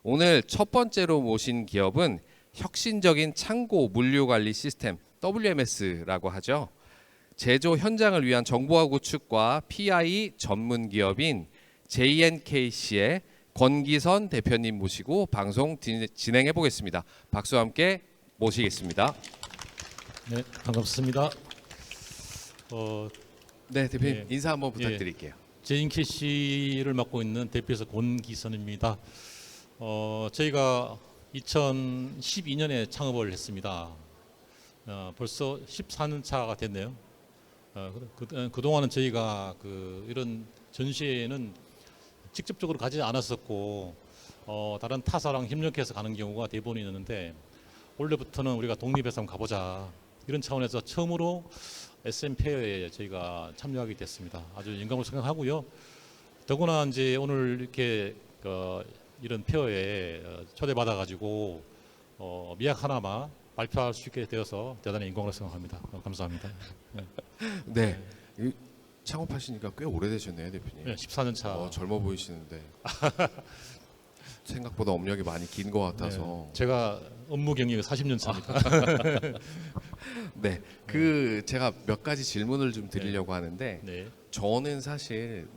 오늘 첫 번째로 모신 기업은 혁신적인 창고 물류 관리 시스템 WMS라고 하죠. 제조 현장을 위한 정보화 구축과 PI 전문 기업인 JNKC의 권기선 대표님 모시고 방송 진행해 보겠습니다. 박수와 함께 모시겠습니다. 네, 반갑습니다. 네, 대표님 예, 인사 한번 부탁드릴게요. JNKC를 맡고 있는 대표에서 권기선입니다. 저희가 2012년에 창업을 했습니다. 벌써 14년 차가 됐네요. 그동안은 저희가 이런 전시회에는 직접적으로 가지 않았었고 다른 타사랑 협력해서 가는 경우가 대부분이었는데 올해부터는 우리가 독립해서 한번 가보자 이런 차원에서 처음으로 SM 페어에 저희가 참여하게 됐습니다. 아주 영광을 생각하고요. 더구나 이제 오늘 이렇게 이런 페어에 초대받아 가지고 미약 하나만 발표할 수 있게 되어서 대단히 영광을 생각합니다. 감사합니다. 네, 창업하시니까 꽤 오래되셨네요, 대표님. 네, 14년 차. 젊어 보이시는데 생각보다 업력이 많이 긴 것 같아서. 네, 제가 업무 경력이 40년 차입니다. 네, 제가 몇 가지 질문을 좀 드리려고 하는데 네. 저는 사실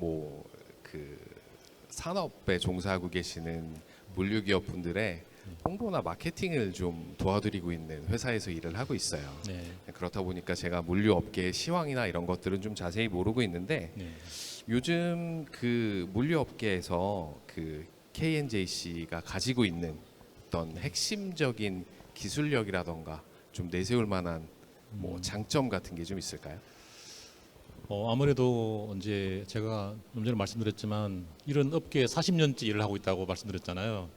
산업에 종사하고 계시는 물류기업 분들의 홍보나 마케팅을 좀 도와드리고 있는 회사에서 일을 하고 있어요. 네. 그렇다 보니까 제가 물류업계의 시황이나 이런 것들은 좀 자세히 모르고 있는데 네. 요즘 물류업계에서 KNJC가 가지고 있는 어떤 핵심적인 기술력이라던가 좀 내세울 만한 장점 같은 게 좀 있을까요? 아무래도 이제 제가 좀 전에 말씀드렸지만 이런 업계에 40년째 일을 하고 있다고 말씀드렸잖아요.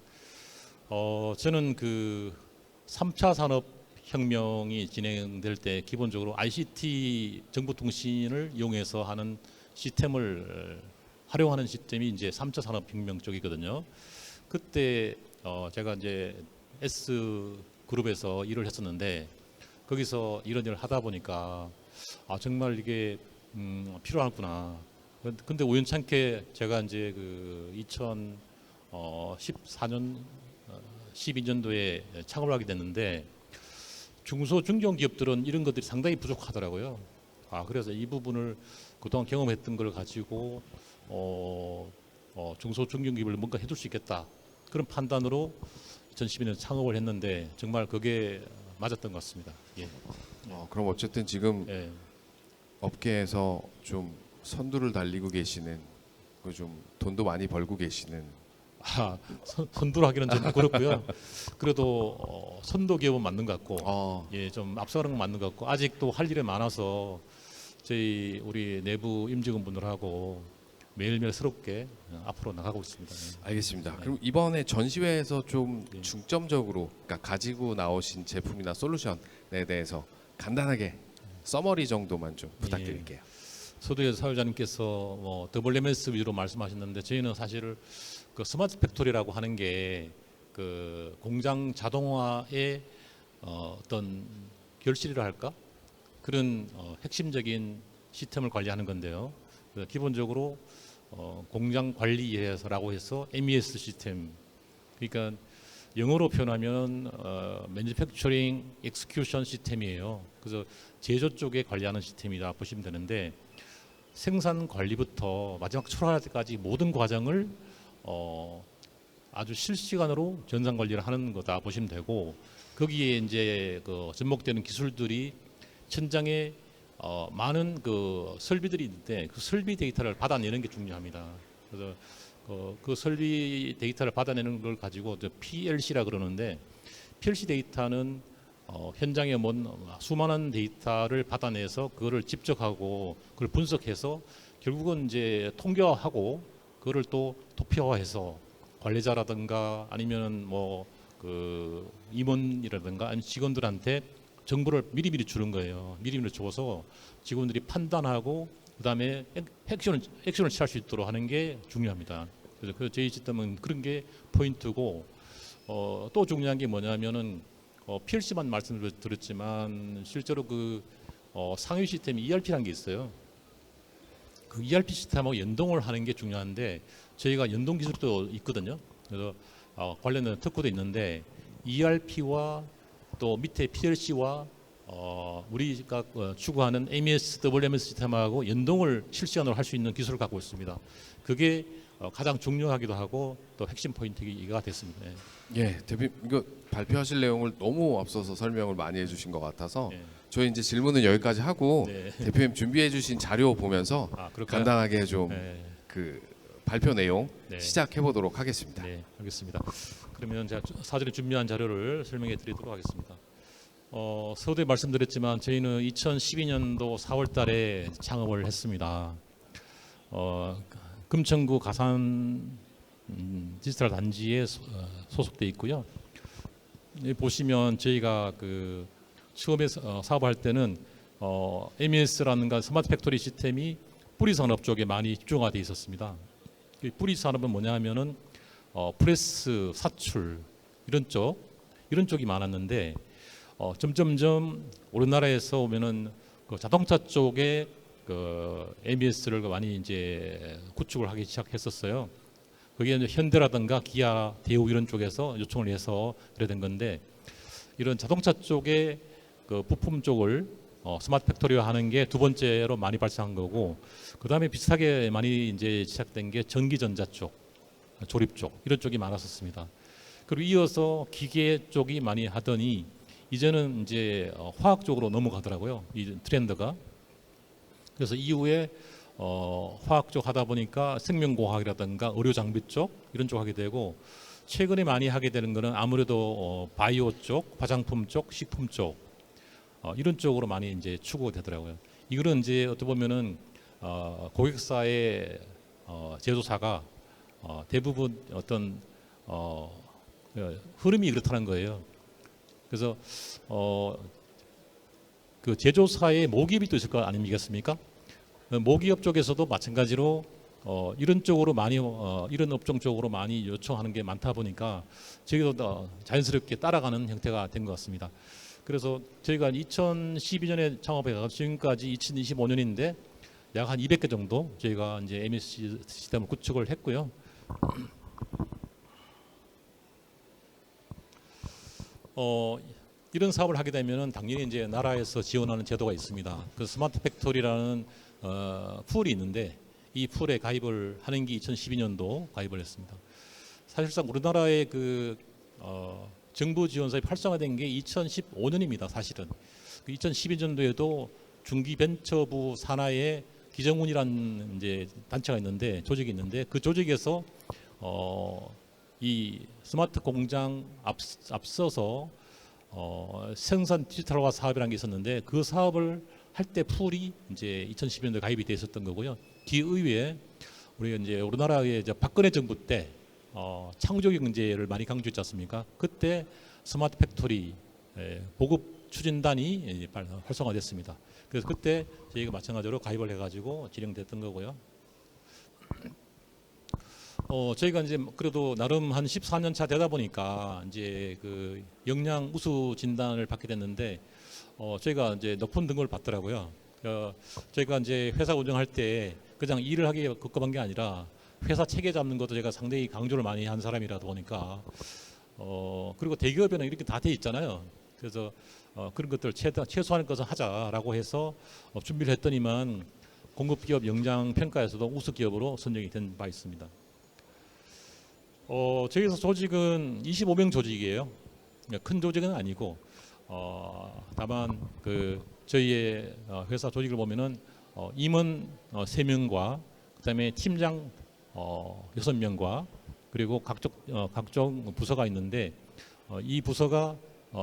저는 3차 산업혁명이 진행될 때 기본적으로 ICT 정보통신을 이용해서 하는 시스템을 활용하는 시스템이 이제 3차 산업혁명 쪽이거든요. 그때 제가 이제 S그룹에서 일을 했었는데 거기서 이런 일을 하다 보니까 정말 이게 필요하구나. 근데 우연찮게 제가 이제 2014년 12년도에 창업을 하게 됐는데 중소 중견기업들은 이런 것들이 상당히 부족하더라고요. 그래서 이 부분을 그동안 경험했던 걸 가지고 중소 중견기업을 뭔가 해줄 수 있겠다. 그런 판단으로 2012년 창업을 했는데 정말 그게 맞았던 것 같습니다. 예. 그럼 어쨌든 지금 예. 업계에서 좀 선두를 달리고 계시는 좀 돈도 많이 벌고 계시는 선두로 하기는 좀 그렇고요. 그래도 선도 기업은 맞는 것 같고, 좀 앞서가는 건 맞는 것 같고, 아직도 할 일이 많아서 우리 내부 임직원분들하고 매일매일 새롭게 앞으로 나가고 있습니다. 알겠습니다. 그럼 이번에 전시회에서 좀 네. 중점적으로 가지고 나오신 제품이나 솔루션에 대해서 간단하게 서머리 정도만 좀 부탁드릴게요. 서두에 사회자님께서 WMS 위주로 말씀하셨는데 저희는 사실 스마트 팩토리라고 하는 게 공장 자동화의 어떤 결실이라 할까 그런 핵심적인 시스템을 관리하는 건데요. 기본적으로 공장 관리회사라고 해서 MES 시스템, 그러니까 영어로 표현하면 Manufacturing Execution 시스템이에요. 그래서 제조 쪽에 관리하는 시스템이다 보시면 되는데 생산 관리부터 마지막 출하할 때까지 모든 과정을 아주 실시간으로 전산 관리를 하는 거다 보시면 되고 거기에 이제 접목되는 기술들이 천장에 많은 설비들이 있는데 그 설비 데이터를 받아내는 게 중요합니다. 그래서 그 설비 데이터를 받아내는 걸 가지고 PLC라 그러는데 PLC 데이터는 현장에 수많은 데이터를 받아내서 그거를 집적하고 그걸 분석해서 결국은 이제 통계화하고 그거를 또 도표화해서 관리자라든가 아니면 임원이라든가 아니면 직원들한테 정보를 미리미리 주는 거예요. 미리미리 줘서 직원들이 판단하고 그다음에 액션을 취할 수 있도록 하는 게 중요합니다. 그래서 저희 시스템은 그런 게 포인트고 또 중요한 게 뭐냐면은 PLC만 말씀드렸지만 실제로 상위 시스템 ERP라는 게 있어요. 그 ERP 시스템하고 연동을 하는 게 중요한데 저희가 연동 기술도 있거든요. 그래서 관련된 특구도 있는데 ERP와 또 밑에 PLC와 우리가 추구하는 MES, WMS 시스템하고 연동을 실시간으로 할 수 있는 기술을 갖고 있습니다. 그게 가장 중요하기도 하고 또 핵심 포인트가 됐습니다. 예, 대표님 이거 발표하실 내용을 너무 앞서서 설명을 많이 해주신 것 같아서 예. 저희 이제 질문은 여기까지 하고 네. 대표님 준비해주신 자료 보면서 그럴까요? 간단하게 좀 네. 그 발표 내용 네. 시작해 보도록 하겠습니다. 네, 알겠습니다. 그러면 제가 사전에 준비한 자료를 설명해 드리도록 하겠습니다. 서두에 말씀드렸지만 저희는 2012년도 4월 달에 창업을 했습니다. 금천구 가산 디지털 단지에 소속돼 있고요. 여기 보시면 저희가 그 처음에 사업할 때는 MES라는가 스마트 팩토리 시스템이 뿌리 산업 쪽에 많이 집중화돼 있었습니다. 이 뿌리 산업은 뭐냐 하면은 프레스, 사출 이런 쪽이 많았는데 점점점 우리나라에서 오면은 그 자동차 쪽에 그 ABS를 많이 이제 구축을 하기 시작했었어요. 그게 이제 현대라든가 기아, 대우 이런 쪽에서 요청을 해서 그래 된 건데 이런 자동차 쪽에 그 부품 쪽을 스마트 팩토리화 하는 게 두 번째로 많이 발생한 거고 그 다음에 비슷하게 많이 이제 시작된 게 전기전자 쪽, 조립 쪽 이런 쪽이 많았었습니다. 그리고 이어서 기계 쪽이 많이 하더니 이제는 이제 화학 쪽으로 넘어가더라고요. 이 트렌드가. 그래서 이후에 화학 쪽 하다 보니까 생명공학이라든가 의료 장비 쪽 이런 쪽 하게 되고 최근에 많이 하게 되는 거는 아무래도 바이오 쪽, 화장품 쪽, 식품 쪽 이런 쪽으로 많이 이제 추구가 되더라고요. 이거는 이제 어떻게 보면은 고객사의 제조사가 대부분 어떤 흐름이 그렇다는 거예요. 그래서 그 제조사의 모기업이 또 있을 거 아니겠습니까? 모기업 쪽에서도 마찬가지로 이런 쪽으로 많이 이런 업종 쪽으로 많이 요청하는 게 많다 보니까 저희도 자연스럽게 따라가는 형태가 된 것 같습니다. 그래서 저희가 2012년에 창업해서 지금까지 2025년인데 약 한 200개 정도 저희가 이제 MES 시스템을 구축을 했고요. 이런 사업을 하게 되면은 당연히 이제 나라에서 지원하는 제도가 있습니다. 그 스마트 팩토리라는 풀이 있는데 이 풀에 가입을 하는 게 2012년도 가입을 했습니다. 사실상 우리나라의 그 정부 지원 사업이 활성화된 게 2015년입니다. 사실은 그 2012년도에도 중기벤처부 산하에 기정훈이라는 이제 단체가 있는데 조직이 있는데 그 조직에서 이 스마트 공장 앞서서 생산 디지털화 사업이라는 게 있었는데 그 사업을 할 때 풀이 이제 2012년도에 가입이 돼 있었던 거고요. 뒤의회에 우리가 이제 우리나라의 이제 박근혜 정부 때 창조 경제를 많이 강조했지 않습니까? 그때 스마트 팩토리 보급 추진단이 활성화됐습니다. 그래서 그때 저희가 마찬가지로 가입을 해가지고 진행됐던 거고요. 저희가 이제 그래도 나름 한 14년 차 되다 보니까 이제 그 역량 우수 진단을 받게 됐는데 저희가 이제 높은 등급을 받더라고요. 저희가 이제 회사 운영할 때 그냥 일을 하기에 급급한 게 아니라 회사 체계 잡는 것도 제가 상당히 강조를 많이 한 사람이라다 보니까 그리고 대기업에는 이렇게 다 돼 있잖아요. 그래서 그런 것들 최소한의 것은 하자라고 해서 준비를 했더니만 공급기업 역량 평가에서도 우수 기업으로 선정이 된 바 있습니다. 저희 회사 조직은 25명 조직이에요. 큰 조직은 아니고 다만 그 저희의 회사 조직을 보면은 임원 3명과 그다음에 팀장 6명과 그리고 각종 부서가 있는데 이 부서가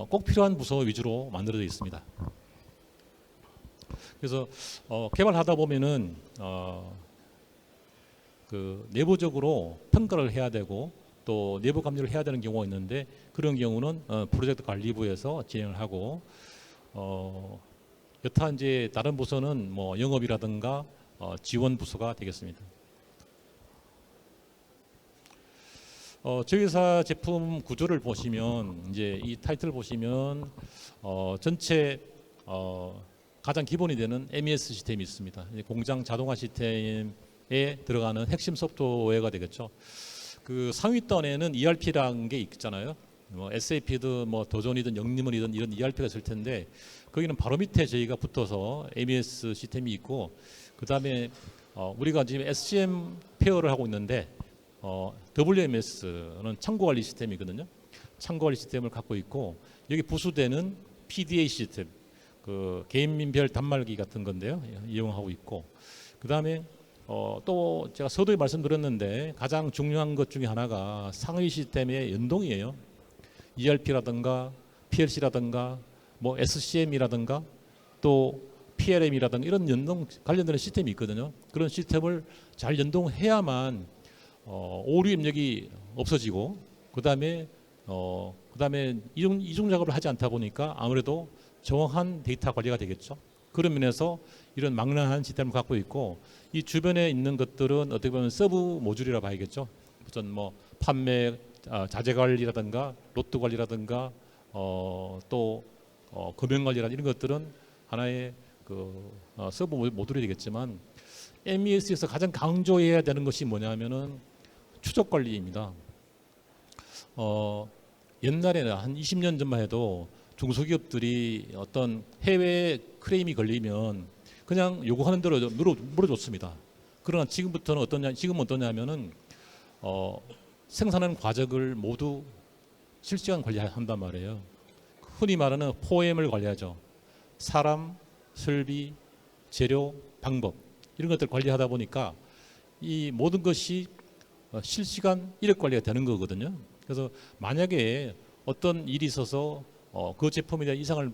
꼭 필요한 부서 위주로 만들어져 있습니다. 그래서 개발하다 보면은 그 내부적으로 평가를 해야 되고 또 내부 감리를 해야 되는 경우가 있는데 그런 경우는 프로젝트 관리부에서 진행을 하고 여타 이제 다른 부서는 뭐 영업이라든가 지원 부서가 되겠습니다. 저희 회사 제품 구조를 보시면 이제 이 타이틀 보시면 전체 가장 기본이 되는 MES 시스템이 있습니다. 공장 자동화 시스템에 들어가는 핵심 소프트웨어가 되겠죠. 그 상위권에는 ERP라는 게 있잖아요. 뭐 SAP든 뭐 도전이든 영림원이든 이런 ERP가 있을 텐데 거기는 바로 밑에 저희가 붙어서 MES 시스템이 있고 그다음에 우리가 지금 SCM 페어를 하고 있는데 WMS는 창고관리 시스템이거든요. 창고관리 시스템을 갖고 있고 여기 부수되는 PDA 시스템, 그 개인별 단말기 같은 건데요. 이용하고 있고 그다음에 또 제가 서두에 말씀드렸는데 가장 중요한 것 중에 하나가 상위 시스템의 연동이에요. ERP라든가 PLC라든가 뭐 SCM이라든가 또 PLM이라든가 이런 연동 관련되는 시스템이 있거든요. 그런 시스템을 잘 연동해야만 오류 입력이 없어지고 그다음에 이중 작업을 하지 않다 보니까 아무래도 정확한 데이터 관리가 되겠죠. 그런 면에서 이런 망라한 시스템을 갖고 있고 이 주변에 있는 것들은 어떻게 보면 서브 모듈이라 봐야겠죠. 무슨 뭐 판매 자재 관리라든가 로트 관리라든가 또 금연 관리라든가 이런 것들은 하나의 그 서브 모듈이 되겠지만 MES에서 가장 강조해야 되는 것이 뭐냐면은 추적 관리입니다. 옛날에는 한 20년 전만 해도 중소기업들이 어떤 해외 크레임이 걸리면 그냥 요구하는 대로 물어줬습니다. 그러나 지금은 어떠냐면은 생산하는 과정을 모두 실시간 관리한단 말이에요. 흔히 말하는 4M을 관리하죠. 사람, 설비, 재료, 방법 이런 것들 관리하다 보니까 이 모든 것이 실시간 이력 관리가 되는 거거든요. 그래서 만약에 어떤 일이 있어서 그 제품에 대한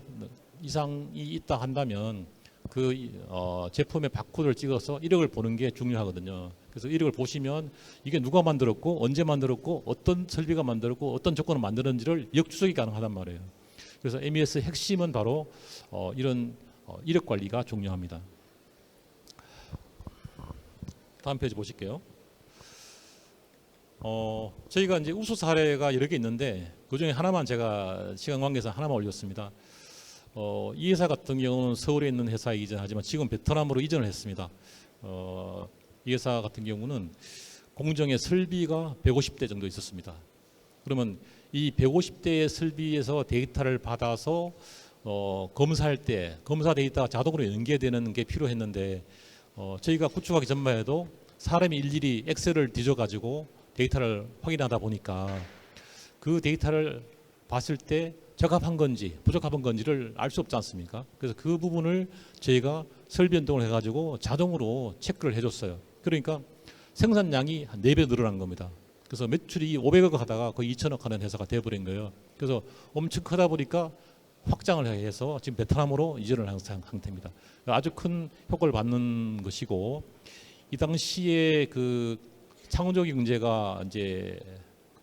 이상이 있다 한다면 그 제품의 바코드를 찍어서 이력을 보는 게 중요하거든요. 그래서 이력을 보시면 이게 누가 만들었고 언제 만들었고 어떤 설비가 만들었고 어떤 조건을 만드는지를 역추적이 가능하단 말이에요. 그래서 MES 핵심은 바로 이런 이력 관리가 중요합니다. 다음 페이지 보실게요. 저희가 이제 우수 사례가 여러 개 있는데 그 중에 하나만 제가 시간 관계상 하나만 올렸습니다. 이 회사 같은 경우는 서울에 있는 회사이긴 하지만 지금 베트남으로 이전을 했습니다. 이 회사 같은 경우는 공정의 설비가 150대 정도 있었습니다. 그러면 이 150대의 설비에서 데이터를 받아서 검사할 때 검사 데이터가 자동으로 연계되는 게 필요했는데 저희가 구축하기 전만 해도 사람이 일일이 엑셀을 뒤져가지고 데이터를 확인하다 보니까 그 데이터를 봤을 때 적합한 건지 부적합한 건지를 알 수 없지 않습니까? 그래서 그 부분을 저희가 설비 연동을 해가지고 자동으로 체크를 해줬어요. 그러니까 생산량이 한 4배 늘어난 겁니다. 그래서 매출이 500억 하다가 거의 2천억 하는 회사가 돼버린 거예요. 그래서 엄청 크다 보니까 확장을 해서 지금 베트남으로 이전을 한 상태입니다. 아주 큰 효과를 받는 것이고 이 당시에 그 창조경제가 이제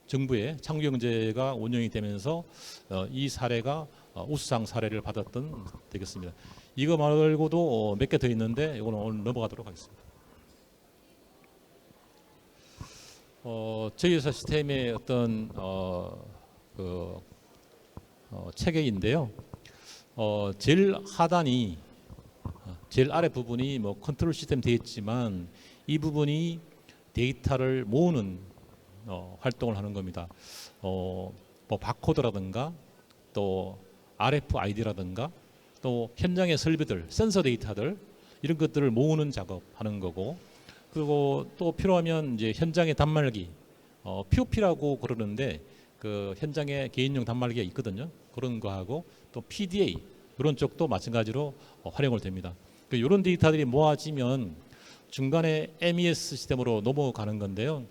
정부의 창조경제가 운영이 되면서 이 사례가 우수상 사례를 받았던 되겠습니다. 이거 말고도 몇 개 더 있는데 이거는 오늘 넘어가도록 하겠습니다. 저희 회사 시스템의 어떤 체계인데요. 제일 하단이 제일 아래 부분이 뭐 컨트롤 시스템 되어 있지만 이 부분이 데이터를 모으는 활동을 하는 겁니다. 뭐 바코드라든가 또 RFID라든가 또 현장의 설비들, 센서 데이터들 이런 것들을 모으는 작업하는 거고 그리고 또 필요하면 이제 현장의 단말기 POP라고 그러는데 그 현장에 개인용 단말기가 있거든요. 그런 거하고 또 PDA 이런 쪽도 마찬가지로 활용을 됩니다. 이런 데이터들이 모아지면 중간에 MES 시스템으로 넘어가는 건데요.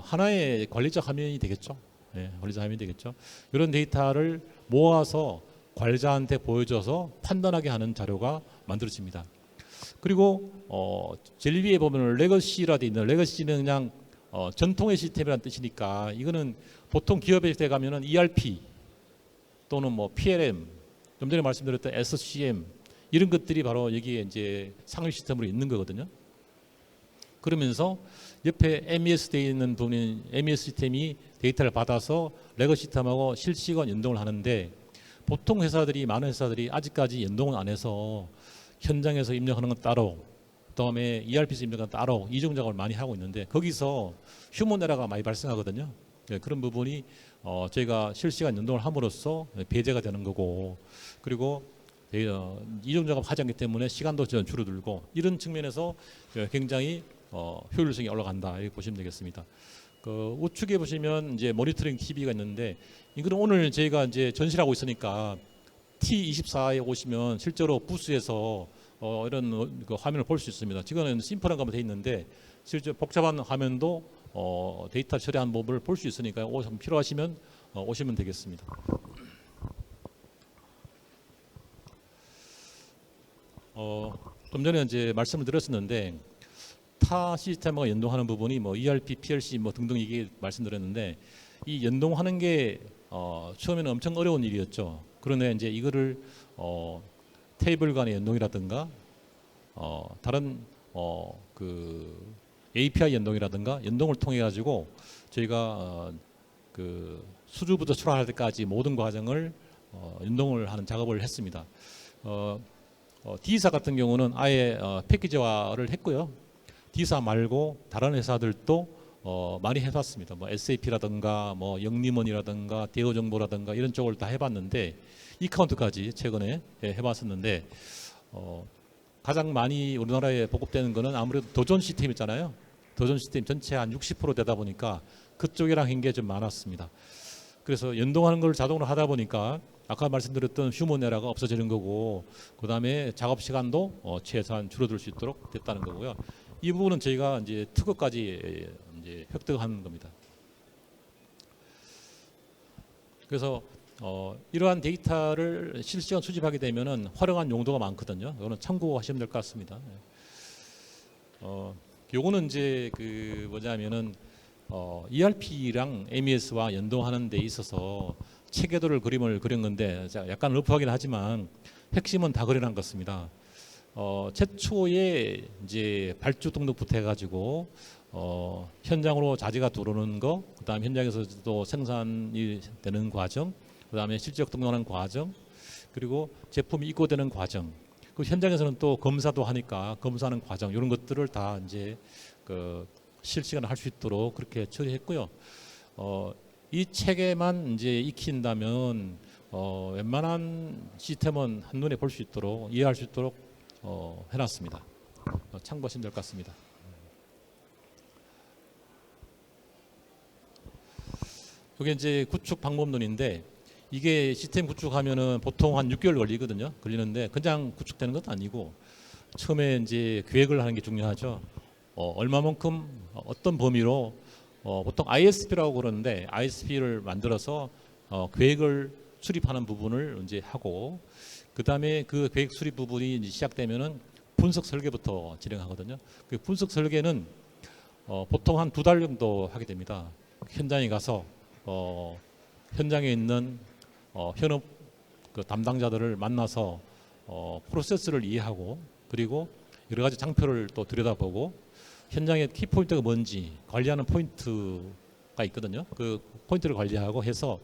하나의 관리적 화면이 되겠죠. 네, 관리적 화면이 되겠죠. 이런 데이터를 모아서 관리자한테 보여줘서 판단하게 하는 자료가 만들어집니다. 그리고 제일 위에 보면 레거시라 돼 있는 레거시는 그냥 전통의 시스템이라는 뜻이니까 이거는 보통 기업에 가면은 ERP 또는 뭐 PLM 좀 전에 말씀드렸던 SCM 이런 것들이 바로 여기에 이제 상위 시스템으로 있는 거거든요. 그러면서 옆에 MES 되어 있는 부분인 MES 시스템이 데이터를 받아서 레거시 시스템하고 실시간 연동을 하는데 보통 많은 회사들이 아직까지 연동을 안 해서 현장에서 입력하는 건 따로 그다음에 ERP 시스템과 따로 이중 작업을 많이 하고 있는데 거기서 휴먼 에러가 많이 발생하거든요. 예, 그런 부분이 저희가 실시간 연동을 함으로써 배제가 되는 거고, 그리고 이중 작업 하지 않기 때문에 시간도 줄어들고, 이런 측면에서 굉장히 효율성이 올라간다 이렇게 보시면 되겠습니다. 그 우측에 보시면 이제 모니터링 TV가 있는데, 이거는 오늘 저희가 이제 전시를 하고 있으니까 T24에 오시면 실제로 부스에서 이런 그 화면을 볼 수 있습니다. 지금은 심플한 것만 돼 있는데 실제 복잡한 화면도 데이터 처리한 법을 볼 수 있으니까 필요하시면 오시면 되겠습니다. 좀 전에 이제 말씀을 드렸었는데 타 시스템과 연동하는 부분이 뭐 ERP, PLC 뭐 등등 이게 말씀드렸는데, 이 연동하는 게 처음에는 엄청 어려운 일이었죠. 그런데 이제 이거를 테이블 간의 연동이라든가 다른 그 API 연동이라든가 연동을 통해 가지고 저희가 그 수주부터 출하할 때까지 모든 과정을 연동을 하는 작업을 했습니다. D사 같은 경우는 아예 패키지화를 했고요. D사 말고 다른 회사들도 많이 해봤습니다. 뭐 SAP라든가 뭐 영림원이라든가 대우정보라든가 이런 쪽을 다 해봤는데, 이카운트까지 최근에 해봤었는데 가장 많이 우리나라에 보급되는 거는 아무래도 도전 시스템 있잖아요. 도전 시스템 전체 한 60% 되다 보니까 그쪽이랑 한 게 좀 많았습니다. 그래서 연동하는 걸 자동으로 하다 보니까 아까 말씀드렸던 휴먼 에러가 없어지는 거고, 그 다음에 작업 시간도 최소한 줄어들 수 있도록 됐다는 거고요. 이 부분은 저희가 이제 특허까지 이제 획득한 겁니다. 그래서 이러한 데이터를 실시간 수집하게 되면은 활용한 용도가 많거든요. 이거는 참고하시면 될 것 같습니다. 요거는 이제 그 뭐냐면은 ERP랑 MES와 연동하는 데 있어서 체계도를 그림을 그린 건데, 약간 러프하긴 하지만 핵심은 다 그려놓은 것 같습니다. 최초에 이제 발주 등록부터 해가지고 현장으로 자재가 들어오는 거, 그다음 현장에서도 생산이 되는 과정, 그다음에 실적 등록하는 과정, 그리고 제품이 입고되는 과정, 그 현장에서는 또 검사도 하니까 검사하는 과정, 이런 것들을 다 이제 그 실시간으로 할 수 있도록 그렇게 처리했고요. 이 체계만 이제 익힌다면 웬만한 시스템은 한눈에 볼 수 있도록 이해할 수 있도록 해놨습니다. 참고하시면 될 것 같습니다. 이게 이제 구축 방법론인데, 이게 시스템 구축하면은 보통 한 6개월 걸리는데 그냥 구축되는 것도 아니고 처음에 이제 계획을 하는 게 중요하죠. 얼마만큼 어떤 범위로 보통 ISP라고 그러는데 ISP를 만들어서 계획을 수립하는 부분을 이제 하고, 그 다음에 그 계획 수립 부분이 이제 시작되면은 분석 설계부터 진행하거든요. 그 분석 설계는 보통 한 2달 정도 하게 됩니다. 현장에 가서 현장에 있는 현업 그 담당자들을 만나서 프로세스를 이해하고, 그리고 여러 가지 장표를 또 들여다보고 현장의 키포인트가 뭔지 관리하는 포인트가 있거든요. 그 포인트를 관리하고 해서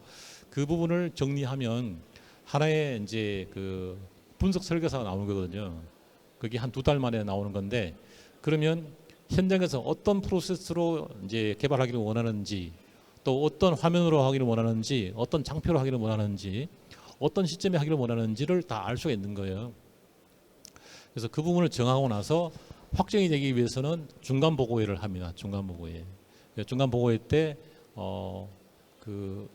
그 부분을 정리하면 하나의 이제 그 분석 설계서가 나오는 거거든요. 그게 한 2달 만에 나오는 건데, 그러면 현장에서 어떤 프로세스로 이제 개발하기를 원하는지, 또 어떤 화면으로 하기를 원하는지, 어떤 장표로 하기를 원하는지, 어떤 시점에 하기를 원하는지를 다 알 수가 있는 거예요. 그래서 그 부분을 정하고 나서 확정이 되기 위해서는 중간 보고회를 합니다. 중간 보고회. 중간 보고회 때 그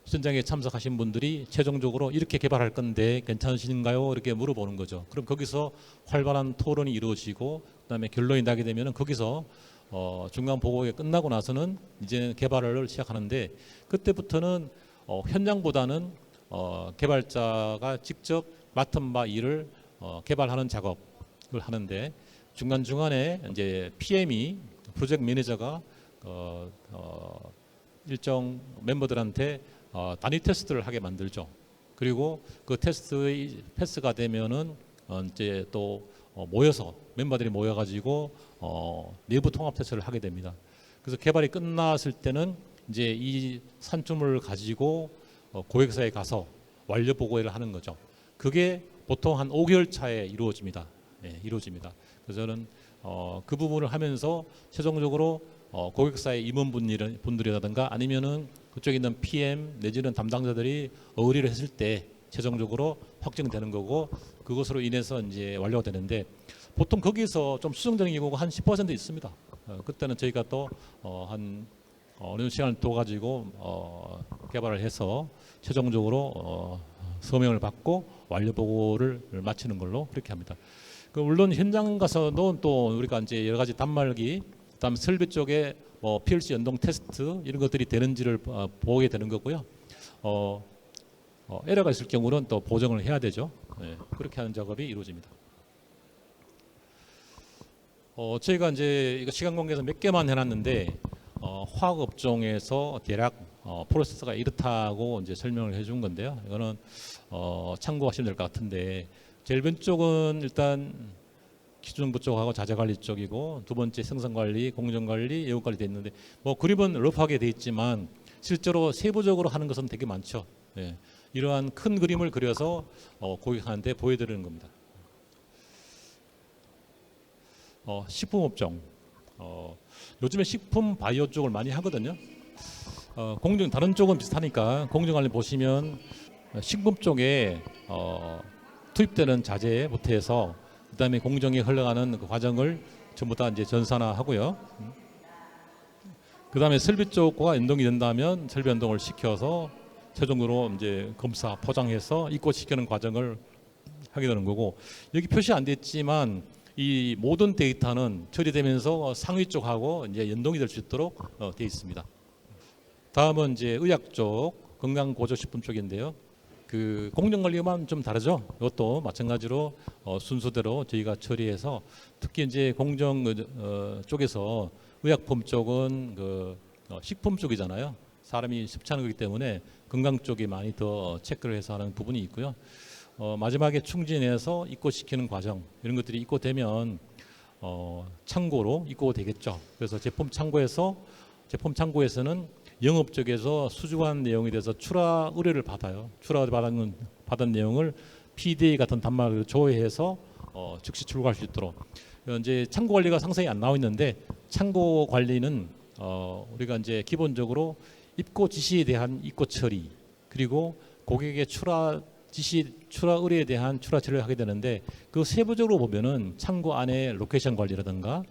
현장에 참석하신 분들이 최종적으로 이렇게 개발할 건데 괜찮으신가요? 이렇게 물어보는 거죠. 그럼 거기서 활발한 토론이 이루어지고, 그다음에 결론이 나게 되면은 거기서 중간 보고가 끝나고 나서는 이제 개발을 시작하는데, 그때부터는 현장보다는 개발자가 직접 맡은 바 일을 개발하는 작업을 하는데, 중간 중간에 이제 PM이 프로젝트 매니저가 일정 멤버들한테 단위 테스트를 하게 만들죠. 그리고 그 테스트의 패스가 되면은 이제 또 모여서 멤버들이 모여가지고 내부 통합 테스트를 하게 됩니다. 그래서 개발이 끝났을 때는 이제 이 산출물을 가지고 고객사에 가서 완료 보고회를 하는 거죠. 그게 보통 한 5개월 차에 이루어집니다. 네, 이루어집니다. 그래서 저는 그 부분을 하면서 최종적으로 고객사의 임원분들이라든가 아니면은 그쪽에 있는 PM 내지는 담당자들이 의뢰를 했을 때 최종적으로 확정되는 거고 그것으로 인해서 이제 완료가 되는데 보통 거기서 좀 수정되는 경우가 한 10% 있습니다. 그때는 저희가 또 한 어느 시간을 둬 가지고 개발을 해서 최종적으로 서명을 받고 완료 보고를 마치는 걸로 그렇게 합니다. 물론 현장 가서는 또 우리가 이제 여러 가지 단말기, 그다음 설비 쪽에 PLC 연동 테스트 이런 것들이 되는지를 보게 되는 거고요. 에러가 있을 경우는 또 보정을 해야 되죠. 네, 그렇게 하는 작업이 이루어집니다. 저희가 이제 이거 시간 관계에서 몇 개만 해놨는데 화학 업종에서 대략 프로세스가 이렇다고 이제 설명을 해준 건데요. 이거는 참고하시면 될 것 같은데 제일 왼쪽은 일단 기준부 쪽하고 자재관리 쪽이고 두 번째 생산관리, 공정관리, 예우관리 돼 있는데 뭐 그림은 러프하게 돼 있지만 실제로 세부적으로 하는 것은 되게 많죠. 네. 이러한 큰 그림을 그려서 고객한테 보여드리는 겁니다. 식품업종 요즘에 식품 바이오 쪽을 많이 하거든요. 공정 다른 쪽은 비슷하니까 공정관리 보시면 식품 쪽에 투입되는 자재부터 해서 그다음에 공정에 흘러가는 그 과정을 전부 다 이제 전산화하고요. 그다음에 설비 쪽과 연동이 된다면 설비 연동을 시켜서 최종적으로 이제 검사 포장해서 입고시키는 과정을 하게 되는 거고 여기 표시 안 됐지만 이 모든 데이터는 처리되면서 상위 쪽하고 이제 연동이 될 수 있도록 되어 있습니다. 다음은 이제 의약 쪽, 건강보조식품 쪽인데요. 그 공정관리만 좀 다르죠. 이것도 마찬가지로 순서대로 저희가 처리해서 특히 이제 공정 쪽에서 의약품 쪽은 그 식품 쪽이잖아요. 사람이 섭취하는 거기 때문에 건강 쪽이 많이 더 체크를 해서 하는 부분이 있고요. 마지막에 충진해서 입고시키는 과정 이런 것들이 입고되면 창고로 입고되겠죠. 그래서 제품 창고에서는 영업 쪽에서 수주관 내용에 대해서 출하 의뢰를 받아요. 출하 받은 내용을 PDA 같은 단말로 조회해서 즉시 출고할 수 있도록. 이제 창고 관리가 상세히 안 나와 있는데 창고 관리는 우리가 이제 기본적으로 입고 지시에 대한 입고 처리 그리고 고객의 출하 의뢰에 대한 출하 처리를 하게 되는데 그 세부적으로 보면은 창고 안에 로케이션 관리라든가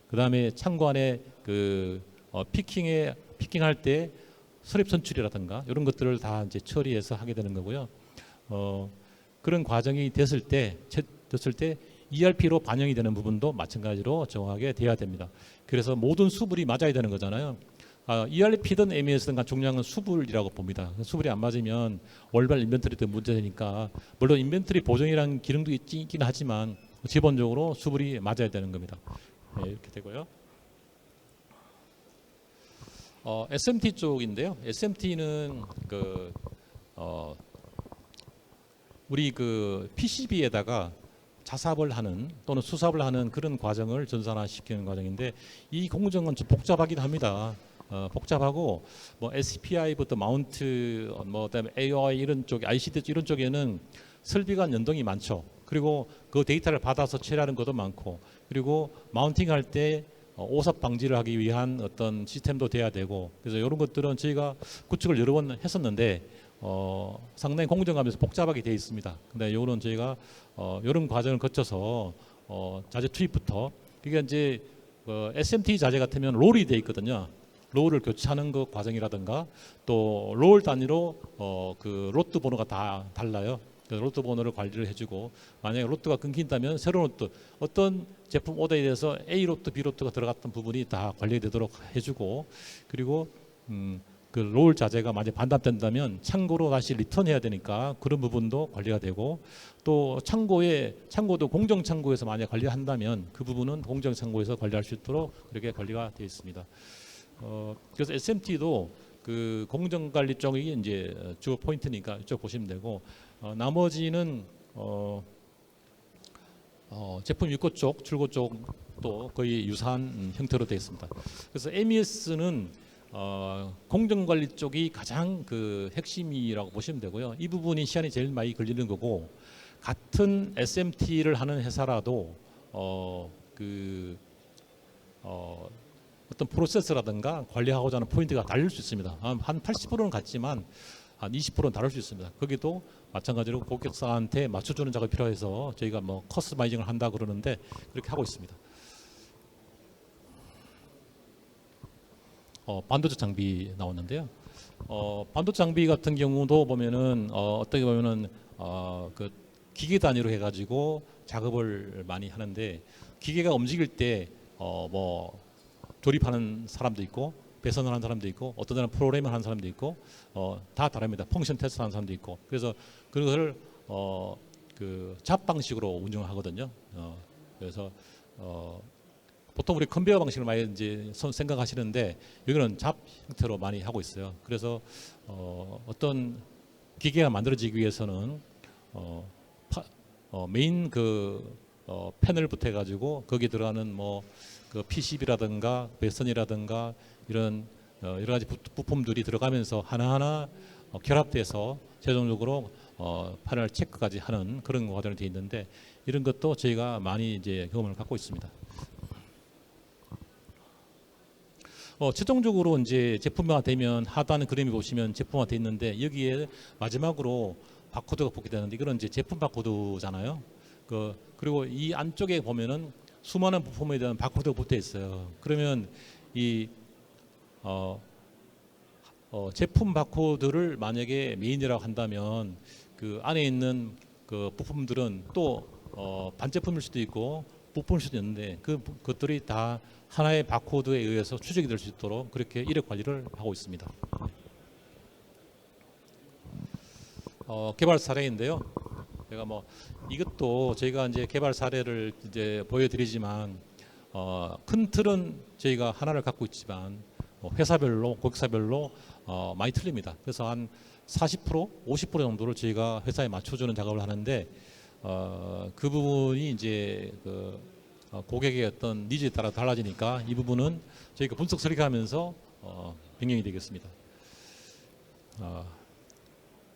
그다음에 창고 안에 그 피킹할 때 수립 선출이라든가 이런 것들을 다 이제 처리해서 하게 되는 거고요. 그런 과정이 됐을 때 ERP로 반영이 되는 부분도 마찬가지로 정확하게 돼야 됩니다. 그래서 모든 수불이 맞아야 되는 거잖아요. ERP든 MES든 중요한 건 수불이라고 봅니다. 수불이 안 맞으면 월별 인벤토리도 문제되니까 물론 인벤토리 보정이라는 기능도 있긴 하지만 기본적으로 수불이 맞아야 되는 겁니다. 네, 이렇게 되고요. SMT 쪽인데요. SMT는 우리 그 PCB에다가 자삽을 하는 또는 수삽을 하는 그런 과정을 전산화시키는 과정인데 이 공정은 좀 복잡하기도 합니다. 복잡하고 뭐 SPI부터 마운트 그다음에 AOI 이런 쪽 ICT 이런 쪽에는 설비가 연동이 많죠. 그리고 그 데이터를 받아서 처리하는 것도 많고 그리고 마운팅할 때 오삽 방지를 하기 위한 어떤 시스템도 돼야 되고 그래서 이런 것들은 저희가 구축을 여러 번 했었는데 상당히 공정하면서 복잡하게 되어 있습니다. 근데 요거는 저희가 이런 과정을 거쳐서 자재 투입부터 그게 이제 SMT 자재 같으면 롤이 되어 있거든요. 롤을 교체하는 그 과정이라든가 또 롤 단위로 그 로트 번호가 다 달라요. 로트 번호를 관리를 해주고 만약에 로트가 끊긴다면 새로운 로트 어떤 제품 오더에 대해서 A 로트, B 로트가 들어갔던 부분이 다 관리되도록 해주고 그리고 그 롤 자재가 만약 반납된다면 창고로 다시 리턴해야 되니까 그런 부분도 관리가 되고 또 창고도 공정 창고에서 만약 관리한다면 그 부분은 공정 창고에서 관리할 수 있도록 그렇게 관리가 되어 있습니다. 그래서 SMT도 그 공정 관리 쪽이 이제 주요 포인트니까 이쪽 보시면 되고 나머지는 제품 입고 쪽, 출고 쪽도 거의 유사한 형태로 되어 있습니다. 그래서 MES는 공정 관리 쪽이 가장 그 핵심이라고 보시면 되고요. 이 부분이 시간이 제일 많이 걸리는 거고 같은 SMT를 하는 회사라도 그 어떤 프로세스라든가 관리하고자 하는 포인트가 다를 수 있습니다. 한 80%는 같지만 한 20%는 다를 수 있습니다. 거기도 마찬가지로 고객사한테 맞춰주는 작업이 필요해서 저희가 뭐 커스터마이징을 한다 그러는데 그렇게 하고 있습니다. 반도체 장비 나왔는데요. 반도체 장비 같은 경우도 보면은 어떻게 보면은 그 기계 단위로 해가지고 작업을 많이 하는데 기계가 움직일 때 뭐 조립하는 사람도 있고 배선을 하는 사람도 있고 어떤 데는 프로그램을 하는 사람도 있고 다 다릅니다. 펑션 테스트 하는 사람도 있고 그래서 그걸 그 잡 방식으로 운영하거든요. 그래서 보통 우리 컨베이어 방식을 많이 이제 생각하시는데 여기는 잡 형태로 많이 하고 있어요. 그래서 어떤 기계가 만들어지기 위해서는 메인 패널부터 해가지고 거기에 들어가는 뭐 그 PCB라든가 배선이라든가 이런 여러 가지 부품들이 들어가면서 하나하나 결합돼서 최종적으로 패널 체크까지 하는 그런 과정이 되어 있는데 이런 것도 저희가 많이 이제 경험을 갖고 있습니다. 최종적으로 이제 제품화가 되면 하단의 그림이 보시면 제품화되어 있는데 여기에 마지막으로 바코드가 붙게 되는데 이거는 이제 제품 바코드잖아요. 그리고 이 안쪽에 보면은 수많은 부품에 대한 바코드가 붙어 있어요. 그러면 이 제품 바코드를 만약에 메인이라고 한다면 그 안에 있는 그 부품들은 또 반제품일 수도 있고 부품일 수도 있는데 그것들이 다 하나의 바코드에 의해서 추적이 될 수 있도록 그렇게 이력 관리를 하고 있습니다. 개발 사례인데요. 제가 뭐 이것도 저희가 이제 개발 사례를 이제 보여드리지만 큰 틀은 저희가 하나를 갖고 있지만 회사별로 고객사별로 많이 틀립니다. 그래서 한 40%, 50% 정도를 저희가 회사에 맞춰주는 작업을 하는데 그 부분이 이제 그 고객의 어떤 니즈에 따라 달라지니까 이 부분은 저희가 분석 설계하면서 변경이 되겠습니다.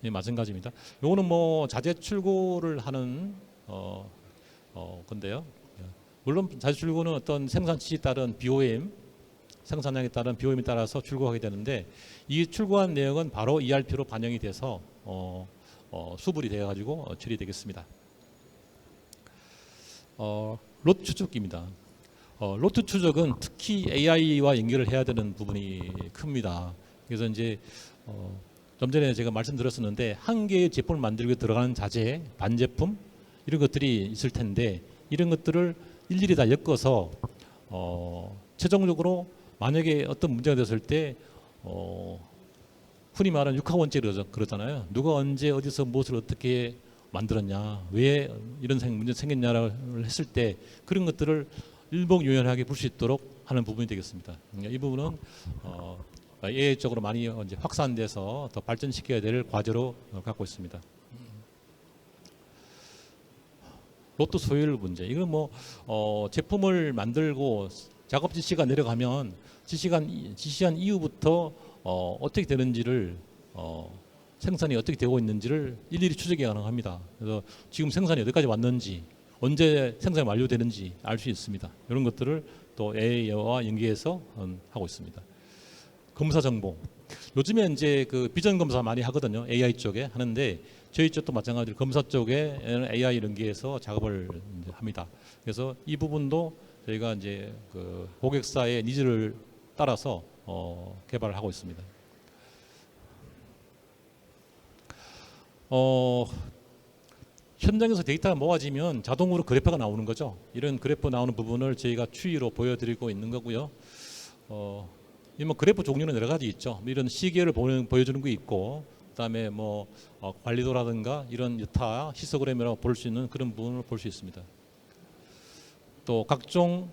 예, 마찬가지입니다. 요거는 뭐 자재 출고를 하는 건데요. 물론 자재 출고는 어떤 생산 지시에 따른 BOM, 생산량에 따른 BOM에 따라서 출고하게 되는데 이 출고한 내용은 바로 ERP로 반영이 돼서 수불이 되어 가지고 처리되겠습니다. 로트 추적기입니다. 로트 추적은 특히 AI와 연결을 해야 되는 부분이 큽니다. 그래서 이제 좀 전에 제가 말씀드렸었는데 한 개의 제품을 만들기 위해 들어가는 자재, 반제품 이런 것들이 있을 텐데 이런 것들을 일일이 다 엮어서 최종적으로 만약에 어떤 문제가 됐을 때 흔히 말하는 육하원죄 그러잖아요. 누가 언제 어디서 무엇을 어떻게 만들었냐, 왜 이런 문제 생겼냐를 했을 때 그런 것들을 일목요연하게 볼 수 있도록 하는 부분이 되겠습니다. 이 부분은 AI적으로 많이 이제 확산돼서 더 발전시켜야 될 과제로 갖고 있습니다. 로또 소유율 문제. 이건 뭐 제품을 만들고 작업 지시가 내려가면 지시한 이후부터 어떻게 되는지를 생산이 어떻게 되고 있는지를 일일이 추적이 가능합니다. 그래서 지금 생산이 어디까지 왔는지, 언제 생산이 완료되는지 알 수 있습니다. 이런 것들을 또 AI와 연계해서 하고 있습니다. 검사 정보. 요즘에 이제 그 비전 검사 많이 하거든요. AI 쪽에 하는데 저희 쪽도 마찬가지로 검사 쪽에 AI 연계해서 작업을 합니다. 그래서 이 부분도 저희가 이제 그 고객사의 니즈를 따라서 개발을 하고 있습니다. 현장에서 데이터가 모아지면 자동으로 그래프가 나오는 거죠. 이런 그래프 나오는 부분을 저희가 추이로 보여드리고 있는 거고요. 이 뭐 그래프 종류는 여러 가지 있죠. 이런 시계를 보여주는 게 있고, 그다음에 뭐 관리도라든가 이런 여타 히스토그램이라고 볼 수 있는 그런 부분을 볼 수 있습니다. 또 각종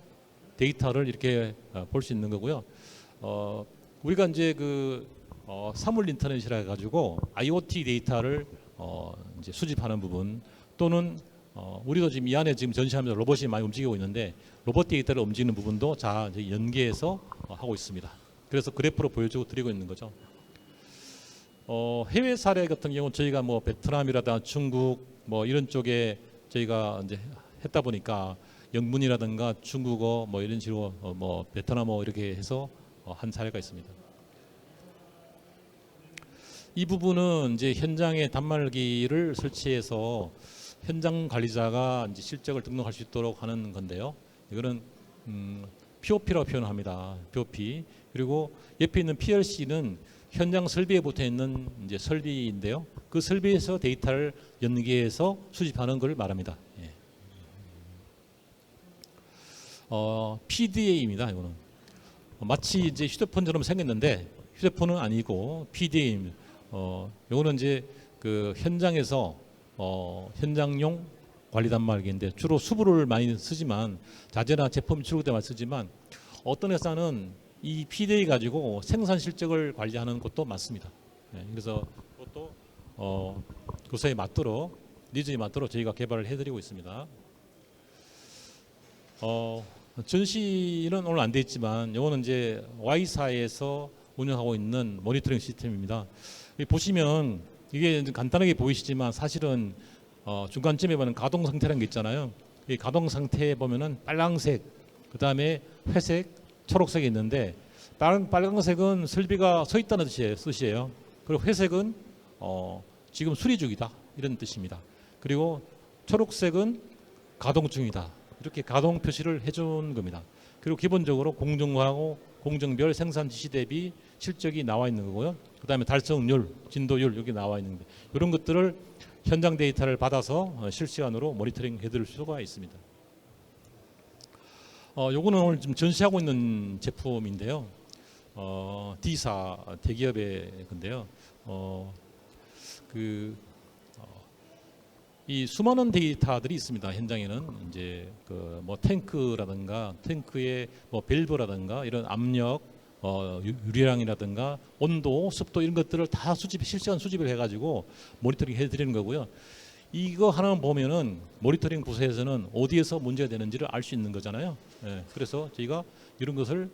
데이터를 이렇게 볼 수 있는 거고요. 우리가 이제 그 사물 인터넷이라 해가지고 IoT 데이터를 이제 수집하는 부분 또는 우리도 지금 이 안에 지금 전시하면서 로봇이 많이 움직이고 있는데 로봇 데이터를 움직이는 부분도 이제 연계해서 하고 있습니다. 그래서 그래프로 보여주고 드리고 있는 거죠. 해외 사례 같은 경우 저희가 뭐 베트남이라든가 중국 뭐 이런 쪽에 저희가 이제 했다 보니까 영문이라든가 중국어 뭐 이런 식으로 뭐 베트남어 이렇게 해서 한 사례가 있습니다. 이 부분은 이제 현장에 단말기를 설치해서 현장 관리자가 이제 실적을 등록할 수 있도록 하는 건데요. 이거는 POP라고 표현합니다. POP. 그리고 옆에 있는 PLC는 현장 설비에 붙어 있는 이제 설비인데요. 그 설비에서 데이터를 연계해서 수집하는 걸 말합니다. 예. PDA입니다. 이거는 마치 이제 휴대폰처럼 생겼는데 휴대폰은 아니고 PDA입니다. 요거는 이제 그 현장에서 현장용 관리 단말기인데 주로 수부를 많이 쓰지만 자재나 제품 출고 때 많이 쓰지만 어떤 회사는 이 PDA 가지고 생산 실적을 관리하는 곳도 많습니다. 네, 그래서 그것도 그사에 맞도록 니즈에 맞도록 저희가 개발을 해드리고 있습니다. 전시는 오늘 안 돼 있지만 이거는 이제 Y사에서 운영하고 있는 모니터링 시스템입니다. 보시면 이게 간단하게 보이시지만 사실은 중간쯤에 보면 가동 상태라는 게 있잖아요. 이 가동 상태에 보면은 빨강색, 그 다음에 회색, 초록색이 있는데 빨강색은 설비가 서 있다는 뜻이에요. 그리고 회색은 지금 수리 중이다 이런 뜻입니다. 그리고 초록색은 가동 중이다 이렇게 가동 표시를 해준 겁니다. 그리고 기본적으로 공정하고 공정별 생산 지시 대비 실적이 나와 있는 거고요. 그 다음에 달성률, 진도율 여기 나와 있는 데 이런 것들을 현장 데이터를 받아서 실시간으로 모니터링 해드릴 수가 있습니다. 요거는 오늘 지금 전시하고 있는 제품인데요. D사 대기업의 건데요. 이 수많은 데이터들이 있습니다. 현장에는 이제 그 뭐 탱크라든가 탱크의 뭐 밸브라든가 이런 압력, 유리량이라든가 온도, 습도 이런 것들을 다 실시간 수집을 해가지고 모니터링 해드리는 거고요. 이거 하나만 보면은 모니터링 부서에서는 어디에서 문제가 되는지를 알 수 있는 거잖아요. 예, 그래서 저희가 이런 것을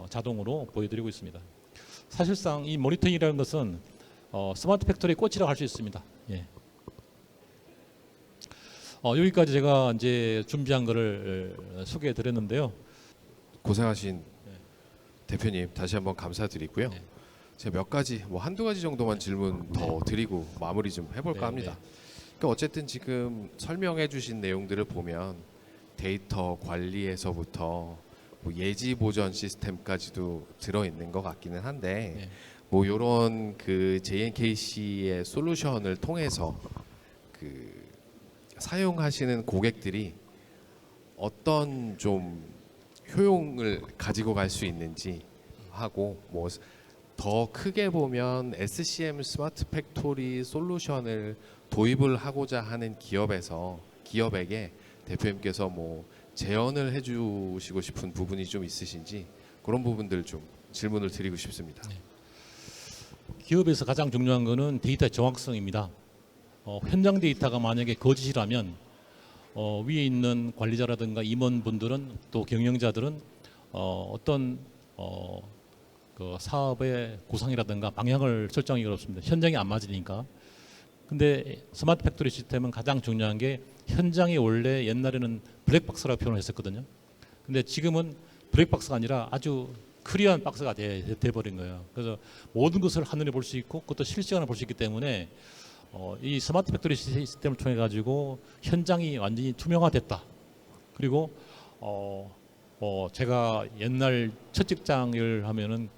자동으로 보여드리고 있습니다. 사실상 이 모니터링이라는 것은 스마트 팩토리의 꽃이라고 할 수 있습니다. 예. 여기까지 제가 이제 준비한 거를 소개해 드렸는데요. 고생하신 대표님 다시 한번 감사드리고요. 네. 제가 몇 가지 뭐 한두 가지 정도만 질문 더 드리고 마무리 좀 해볼까 네, 합니다. 네. 그러니까 어쨌든 지금 설명해 주신 내용들을 보면 데이터 관리에서부터 뭐 예지 보전 시스템까지도 들어 있는 것 같기는 한데 네. 뭐 이런 그 JNKC의 솔루션을 통해서 그 사용하시는 고객들이 어떤 좀 효용을 가지고 갈 수 있는지 하고 뭐 더 크게 보면 SCM 스마트 팩토리 솔루션을 도입을 하고자 하는 기업에게 대표님께서 뭐 제언을 해주시고 싶은 부분이 좀 있으신지 그런 부분들 좀 질문을 드리고 싶습니다. 네. 기업에서 가장 중요한 거는 데이터의 정확성입니다. 현장 데이터가 만약에 거짓이라면 위에 있는 관리자라든가 임원분들은 또 경영자들은 어떤 그 사업의 구상이라든가 방향을 설정하기 어렵습니다. 현장이 안 맞으니까. 근데 스마트 팩토리 시스템은 가장 중요한 게 현장이 원래 옛날에는 블랙박스라고 표현을 했었거든요. 근데 지금은 블랙박스가 아니라 아주 클리어한 박스가 돼버린 거예요. 그래서 모든 것을 한눈에 볼 수 있고 그것도 실시간으로 볼 수 있기 때문에 이 스마트 팩토리 시스템을 통해 가지고 현장이 완전히 투명화됐다. 그리고 제가 옛날 첫 직장을 하면은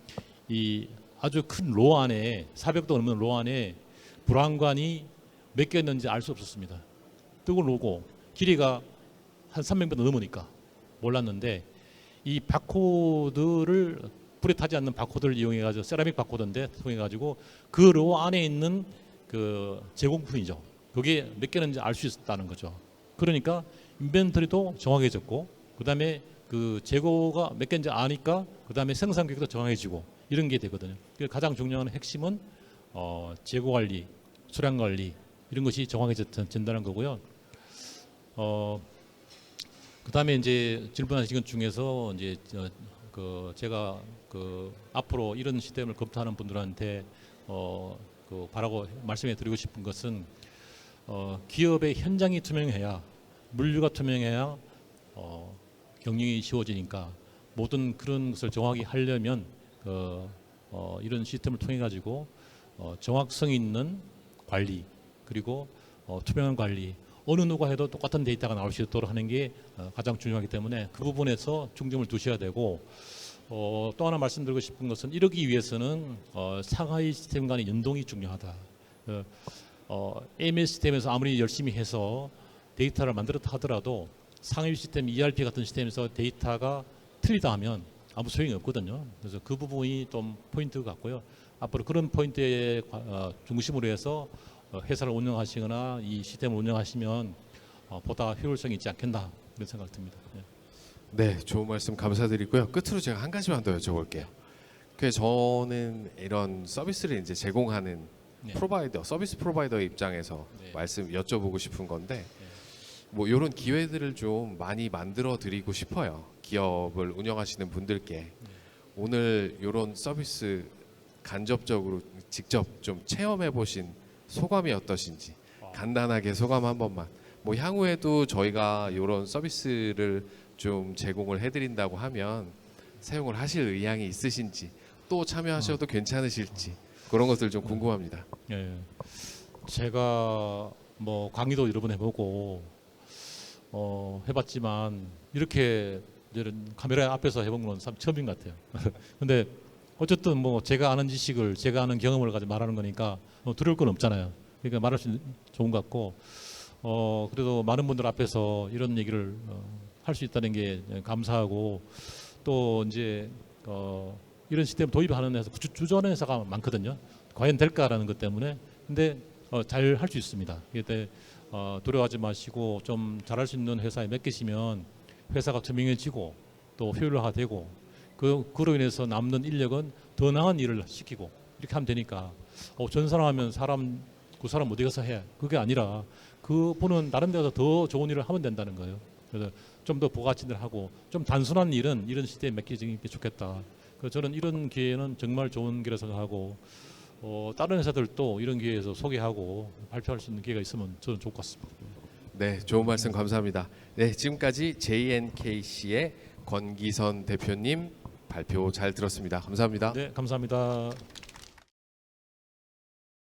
이 아주 큰 로 안에 400도 넘는 로 안에 불안관이 몇 개 있는지 알 수 없었습니다. 뜨거운 로고 길이가 한 300m 넘으니까 몰랐는데 이 바코드를 불에 타지 않는 바코드를 이용해 가지고 세라믹 바코드인데 통해 가지고 그 로 안에 있는 그 제공품이죠. 그게 몇 개는지 알 수 있었다는 거죠. 그러니까 인벤토리도 정확해졌고 그다음에 그 재고가 몇 개인지 아니까 그다음에 생산 계획도 정확해지고 이런 게 되거든요. 가장 중요한 핵심은 재고 관리, 수량 관리 이런 것이 정확해진다는 거고요. 그다음에 이제 질문하신 것 중에서 이제 제가 앞으로 이런 시스템을 검토하는 분들한테 바라고 말씀해 드리고 싶은 것은 기업의 현장이 투명해야 물류가 투명해야 경영이 쉬워지니까 모든 그런 것을 정확히 하려면 이런 시스템을 통해 가지고 정확성 있는 관리 그리고 투명한 관리 어느 누가 해도 똑같은 데이터가 나올 수 있도록 하는 게 가장 중요하기 때문에 그 부분에서 중점을 두셔야 되고 또 하나 말씀드리고 싶은 것은 이러기 위해서는 상하이 시스템 간의 연동이 중요하다. AMS 시스템에서 아무리 열심히 해서 데이터를 만들었다 하더라도 상위 시스템 ERP 같은 시스템에서 데이터가 틀리다 하면 아무 소용이 없거든요. 그래서 그 부분이 좀 포인트 같고요. 앞으로 그런 포인트에 중심으로 해서 회사를 운영하시거나 이 시스템을 운영하시면 보다 효율성이 있지 않겠나 그런 생각이 듭니다. 네, 좋은 말씀 감사드리고요. 끝으로 제가 한 가지만 더 여쭤볼게요. 저는 이런 서비스를 이제 제공하는 네. 프로바이더, 서비스 프로바이더 입장에서 네. 말씀 여쭤보고 싶은 건데 뭐 이런 기회들을 좀 많이 만들어 드리고 싶어요. 기업을 운영하시는 분들께 오늘 이런 서비스 간접적으로 직접 좀 체험해 보신 소감이 어떠신지 간단하게 소감 한 번만. 뭐 향후에도 저희가 이런 서비스를 좀 제공을 해드린다고 하면 사용을 하실 의향이 있으신지 또 참여하셔도 괜찮으실지 그런 것들 좀 궁금합니다. 예, 제가 뭐 강의도 여러 번 해보고 해봤지만 이렇게 이런 카메라 앞에서 해본 건 참 처음인 것 같아요. 근데 어쨌든 뭐 제가 아는 지식을 제가 아는 경험을 가지고 말하는 거니까 두려울 건 없잖아요. 그러니까 말할 수 좋은 것 같고 그래도 많은 분들 앞에서 이런 얘기를 할 수 있다는 게 감사하고 또 이제 이런 시스템 도입하는 회사 주저하는 회사가 많거든요. 과연 될까라는 것 때문에 근데 잘 할 수 있습니다. 그때 두려워하지 마시고 좀 잘할 수 있는 회사에 맡기시면 회사가 투명해지고 또 효율화되고 그로 인해서 남는 인력은 더 나은 일을 시키고 이렇게 하면 되니까 전산화하면 그 사람 어디 가서 해 그게 아니라 그분은 다른 데서 더 좋은 일을 하면 된다는 거예요. 그래서 좀 더 부가치를 하고 좀 단순한 일은 이런 시대에 맡기는 게 좋겠다. 그래서 저는 이런 기회는 정말 좋은 기회라 생각하고 다른 회사들도 이런 기회에서 소개하고 발표할 수 있는 기회가 있으면 저는 좋을 것 같습니다. 네, 좋은 말씀 감사합니다. 네, 지금까지 JNKC의 권기선 대표님 발표 잘 들었습니다. 감사합니다. 네, 감사합니다.